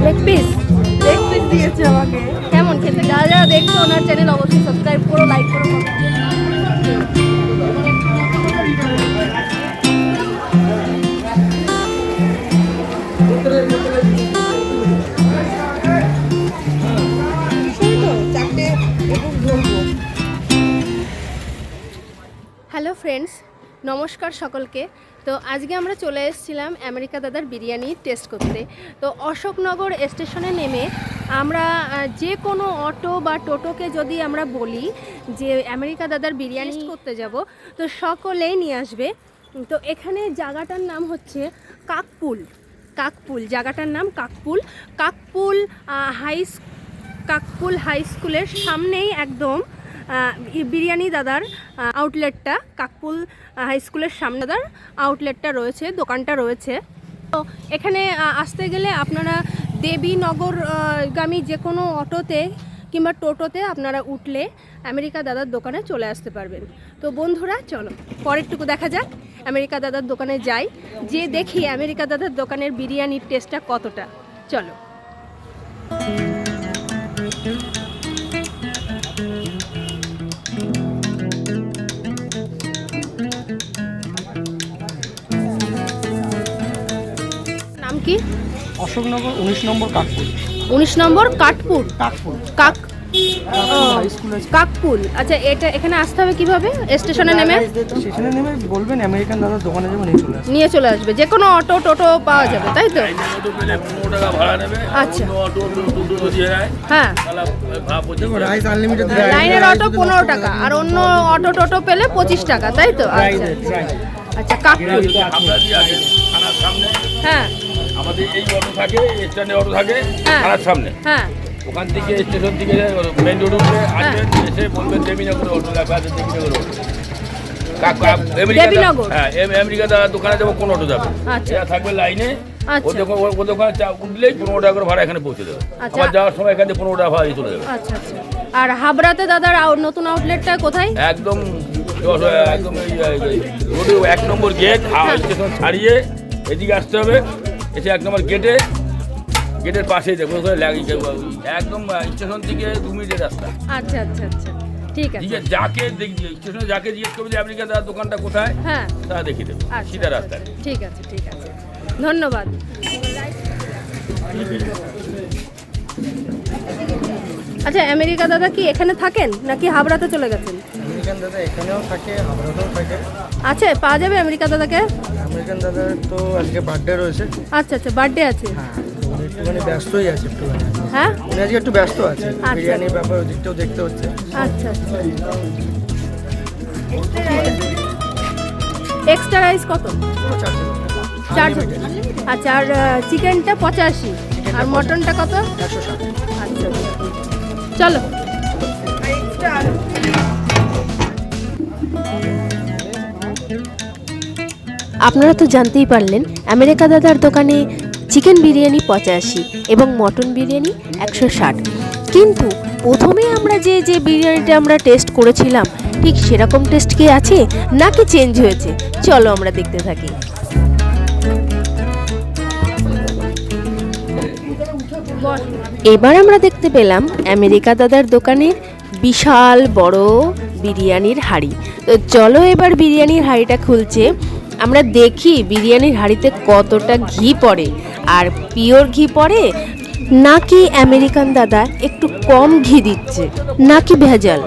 Leg piece দিয়েছে আমাকে। কেমন খেতে? যারা যারা দেখছো ওনার চ্যানেল অবশ্যই সাবস্ক্রাইব করো, লাইক করো, হ্যালো ফ্রেন্ডস, নমস্কার সকলকে। তো আজকে আমরা চলে এসেছিলাম আমেরিকা দাদার বিরিয়ানি টেস্ট করতে। তো অশোকনগর স্টেশনে নেমে আমরা যে কোনো অটো বা টোটোকে যদি আমরা বলি যে আমেরিকা দাদার বিরিয়ানি করতে যাব, তো সকলেই নিয়ে আসবে। তো এখানে জায়গাটার নাম হচ্ছে কাকপুল। জায়গাটার নাম কাকপুল। কাকপুল হাই স্কুলের সামনেই একদম বিরিয়ানি দাদার আউটলেটটা, কাকপুল হাই স্কুলের সামনে দাদার আউটলেটটা রয়েছে, দোকানটা রয়েছে। তো এখানে আসতে গেলে আপনারা দেবীনগরগামী যে কোনো অটোতে কিংবা টোটোতে আপনারা উঠলে আমেরিকা দাদার দোকানে চলে আসতে পারবেন। তো বন্ধুরা চলো পরেরটুকু দেখা যাক, আমেরিকা দাদার দোকানে যাই, যে দেখি আমেরিকা দাদার দোকানের বিরিয়ানির টেস্টটা কতটা। চলো। নাম কি? অশোকনগর 19 নম্বর কাকপুর। 19 নম্বর কাঠপুর কাকপুল। আচ্ছা, এটা এখানে আসতে হবে কিভাবে? স্টেশনে নেমে বলবেন আমেরিকান দাদার দোকানে যাবো, নিয়ে চলে আসবে। যে কোনো অটো টোটো পাওয়া যাবে, তাই তো? আচ্ছা, হ্যাঁ, লাইনের অটো 15 টাকা আর অন্য অটো টোটো পেলে 25 টাকা, তাই তো? আচ্ছা, কাকপুল। হ্যাঁ, আমাদের এই অটো থাকে, স্ট্যান্ডে অটো থাকে থানার সামনে। হ্যাঁ, ওখান থেকে স্টেশন থেকে মেন রোড উপরে আসবেন, এসে বলবেন দেবীনগর অটো লেখা আছে, দেবীনগর অটো। হ্যাঁ, আমেরিকা দাদার দোকানে যাবো, কোন অটো যাবে থাকবে লাইনে, ও দোকানে উঠলেই 15 টাকা করে ভাড়া এখানে পৌঁছে দেবে। আবার যাওয়ার সময় এখানে 15 টাকা ভাড়া চলে যাবে। আচ্ছা আচ্ছা। আর হাবড়াতে দাদার নতুন আউটলেটটা কোথায়? একদম একদম রোডে 1 নম্বর গেট, স্টেশন ছাড়িয়ে এদিকে আসতে হবে। এসে 1 নম্বর গেটের পাশেই দেখো, একদম স্টেশন থেকে 2 মিনিটের রাস্তা। আচ্ছা আচ্ছা আচ্ছা, ঠিক আছে। যাকে স্টেশনে যাকে জিজ্ঞেস করবে যে আমেরিকা দাদার দোকানটা কোথায়, হ্যাঁ, তা দেখিয়ে দেবে সিধা রাস্তায়। ঠিক আছে ঠিক আছে, ধন্যবাদ। আচ্ছা, আমেরিকা দাদা কি এখানে থাকেন নাকি হাবড়াতে চলে গেছেন? আমেরিকান দাদা এখানেও থাকে, হাবড়াতেও থাকে। আচ্ছা, পাওয়া যাবে আমেরিকা দাদাকে? আমেরিকান দাদার তো আজকে বার্থডে রয়েছে। আচ্ছা আচ্ছা, বার্থডে আছে। হ্যাঁ, একটুখানি ব্যস্তই আছে একটুখানি। হ্যাঁ, উনি আজকে একটু ব্যস্ত আছে, বিরিয়ানির ব্যাপার ওদিকটাও দেখতে হচ্ছে। আচ্ছা আচ্ছা। এক্সট্রা রাইস কত? 4। আচ্ছা, আর চিকেনটা 85 আর মটনটা কত? 160। আচ্ছা, চলো। আপনারা তো জানতেই পারলেন আমেরিকা দাদার দোকানে চিকেন বিরিয়ানি 85 এবং মটন বিরিয়ানি 160। কিন্তু প্রথমে আমরা যে বিরিয়ানিটা আমরা টেস্ট করেছিলাম ঠিক সেরকম টেস্ট কি আছে নাকি চেঞ্জ হয়েছে, চলো আমরা দেখতে থাকি। এবার আমরা দেখতে পেলাম আমেরিকা দাদার দোকানের বিশাল বড় বিরিয়ানির হাঁড়ি। তো চলো এবার বিরিয়ানির হাঁড়িটা খুলছে, আমরা দেখি বিরিয়ানির হাঁড়িতে কতটা ঘি পড়ে, আর পিওর ঘি পড়ে নাকি আমেরিকান দাদা একটু কম ঘি দিচ্ছে নাকি ভেজাল।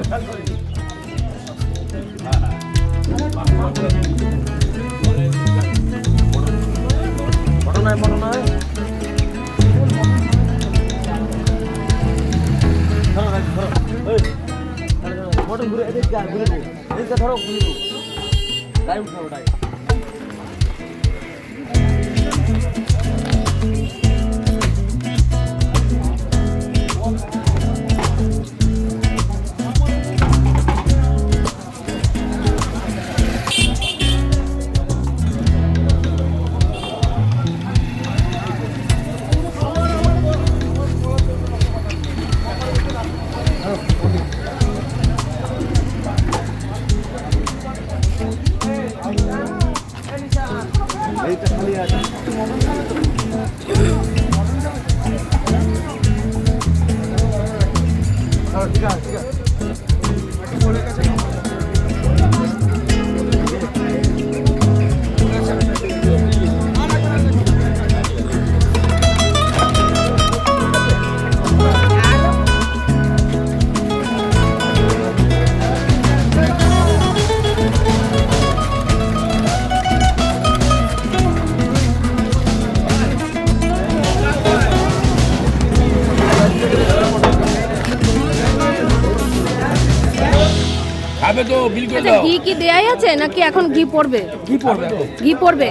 খাবে তো বিল করে আচ্ছা দাও। ঘি কি দেয়াই আছে নাকি এখন ঘি পড়বে? কি পড়বে? ঘি পড়বে।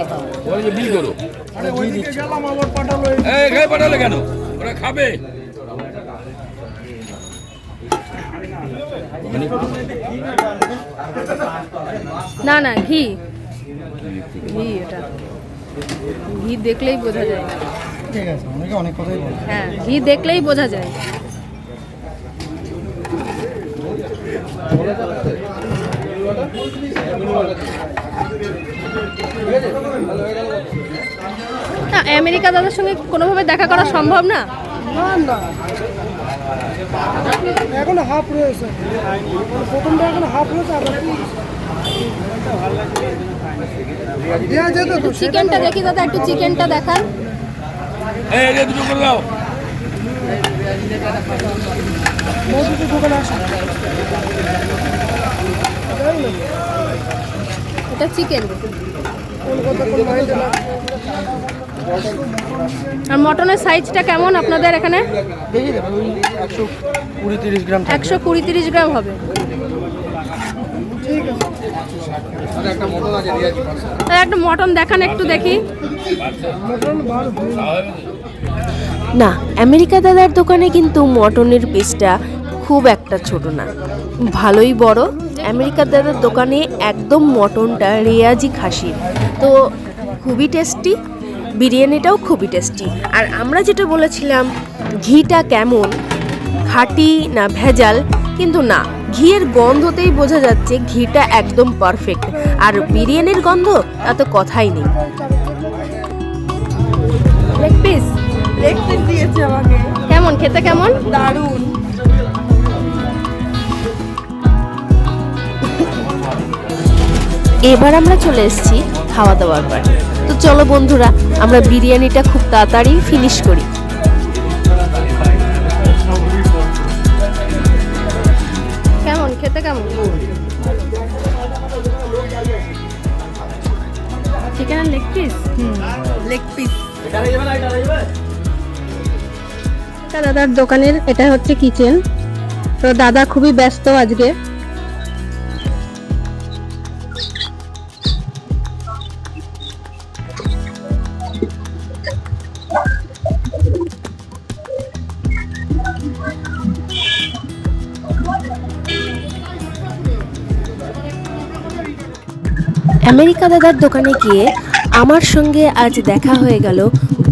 ওরা যে বিল করো। আরে ওইদিকে গেলাম আবার পাঠালো। এই খাই পাঠালে কেন? ওরা খাবে। না না ঘি ঘি এটা ঘি দেখলেই বোঝা যায়। ঠিক আছে, অনেকে অনেক কথাই বলে। হ্যাঁ ঘি দেখলেই বোঝা যায়। না আমেরিকা দাদার সঙ্গে কোনোভাবে দেখা করা সম্ভব না? না না, এখন হাফ রয়েছে, প্রথমটা এখন হাফ রয়েছে। আবার দেওয়া যেত তো, চিকেনটা দেখি দাদা, একটু চিকেনটা দেখান। এই যে দুটো করে দাও। মধুতে দোকানে আসে। এটা চিকেন কলকাতা কোন মাইন্ডে না। আর মটনের সাইজটা কেমন আপনাদের এখানে? দেখি দেবেন ওই 120-30 গ্রাম। 120-30 গ্রাম হবে। ঠিক আছে। আর একটা মটন দেখান একটু দেখি। মটন ভালো। না, আমেরিকা দাদার দোকানে কিন্তু মটনের পিসটা খুব একটা ছোট না, ভালোই বড়। আমেরিকা দাদার দোকানে একদম মটনটা রেয়াজি খাসির, তো খুবই টেস্টি, বিরিয়ানিটাও খুবই টেস্টি। আর আমরা যেটা বলেছিলাম ঘিটা কেমন, খাঁটি না ভেজাল, কিন্তু না, ঘিয়ের গন্ধতেই বোঝা যাচ্ছে ঘিটা একদম পারফেক্ট। আর বিরিয়ানির গন্ধ তা তো কথাই নেই। লেগ পিস লেগ পিস দিয়েছে আমাকে, কেমন খেতে কেমন? দারুণ। এবার আমরা চলে এসেছি খাওয়া দাওয়ার পর। তো চলো বন্ধুরা, আমরা বিরিয়ানিটা খুব তাড়াতাড়ি ফিনিশ করি। কেমন খেতে কেমন? Chicken leg piece. Leg piece. দাদার দোকানের এটা হচ্ছে কিচেন। তো দাদা খুবই ব্যস্ত আজকে। আমেরিকা দাদার দোকানে গিয়ে আমার সঙ্গে আজ দেখা হয়ে গেল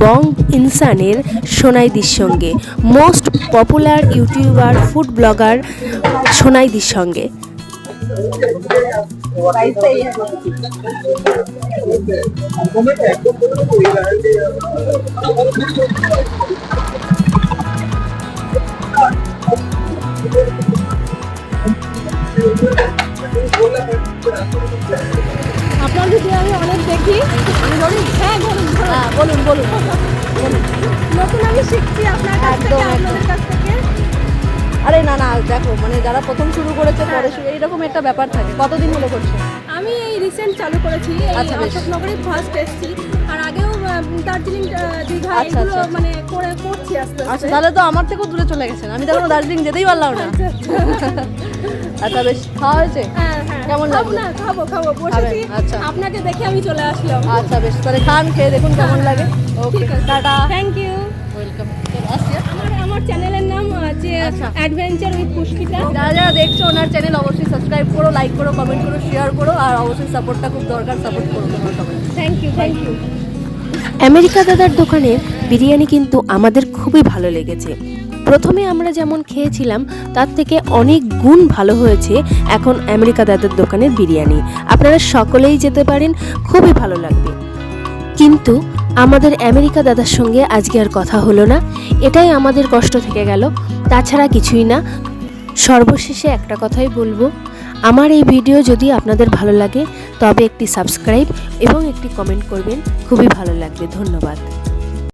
বং ইনসানের সোনাইদির সঙ্গে, most popular YouTuber food blogger সোনাইদির সঙ্গে। আপনার ভিডিও আমি অনেক দেখি। আমি বলি হ্যাঁ বলুন বলুন বলুন। নতুন আমি শিখছি আপনার কাছ থেকে, আপনাদের কাছ থেকে। আরে না না, দেখো মানে যারা প্রথম শুরু করেছে পরে এইরকম একটা ব্যাপার থাকে। কতদিন হলো করছো? আমি এই রিসেন্ট চালু করেছি, এই আচ্ছা, বেশ। অশোকনগরে ফার্স্ট এসেছি। আর আগেও দার্জিলিং, দীঘা আচ্ছা, এগুলো আচ্ছা। মানে করছি আস্তে আচ্ছা, আস্তে। তাহলে তো আমার থেকেও দূরে চলে গেছেন। আমি তো এখনো দার্জিলিং যেতেই পারলাম না। আচ্ছা বেশ, খাওয়া হয়েছে? হ্যাঁ হ্যাঁ কেমন খাবো লাগলো? না, খাবো বসেছি। আচ্ছা। আপনাকে দেখে আমি চলে আসলাম। আচ্ছা বেশ, তাহলে খান, খেয়ে দেখুন কেমন লাগে। ওকে, ঠিক আছে, টাটা। Thank you. ওয়েলকাম। আসছি। আমার চ্যানেলের নাম আছে আচ্ছা। Adventure with Pushpita. যারা যারা দেখছো ওনার চ্যানেল অবশ্যই সাবস্ক্রাইব করো, লাইক করো, কমেন্ট করো, শেয়ার করো, আর অবশ্যই সাপোর্টটা খুব দরকার, সাপোর্ট করো তোমরা সবাই। Thank you thank you. America দাদার দোকানের বিরিয়ানি কিন্তু আমাদের খুবই ভালো লেগেছে। প্রথমে আমরা যেমন খেয়েছিলাম তার থেকে অনেক গুণ ভালো হয়েছে এখন আমেরিকা দাদার দোকানের বিরিয়ানি। আপনারা সকলেই যেতে পারেন, খুবই ভালো লাগবে। কিন্তু আমাদের আমেরিকা দাদার সঙ্গে আজকে আর কথা হলো না, এটাই আমাদের কষ্ট থেকে গেল, তাছাড়া কিছুই না। সর্বশেষে একটা কথাই বলবো, আমার এই ভিডিও যদি আপনাদের ভালো লাগে তবে একটি সাবস্ক্রাইব এবং একটি কমেন্ট করবেন, খুবই ভালো লাগবে। ধন্যবাদ।